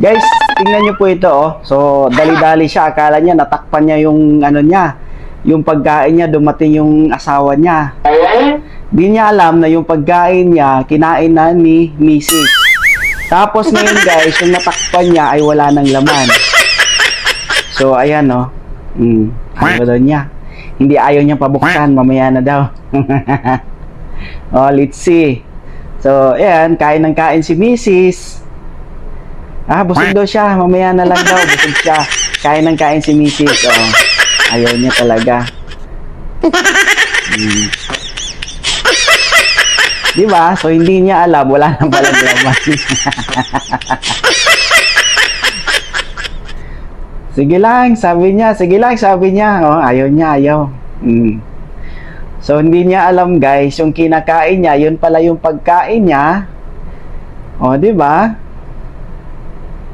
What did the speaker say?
Guys, tingnan niyo po ito, oh. So, dali-dali siya. Akala niya, natakpan niya yung, ano niya, yung pagkain niya, dumating yung asawa niya. Di niya alam na yung pagkain niya, kinain na ni Mrs. Tapos ngayon, guys, yung natakpan niya ay wala ng laman. So, ayan, oh. Ano daw niya? Hindi ayaw niya pabuksan, mamaya na daw. Oh, let's see. So, ayan, kain ng kain si Mrs. Busog daw siya. Mamaya na lang daw. Busog siya. Kain ng kain si Mrs. Oh, ayaw niya talaga. Diba? So, hindi niya alam. Wala nang palang laman. Sige lang, sabi niya. Sige lang, sabi niya. Oh, ayaw niya, ayaw. So, hindi niya alam, guys. Yung kinakain niya, yun pala yung pagkain niya. Oh, diba?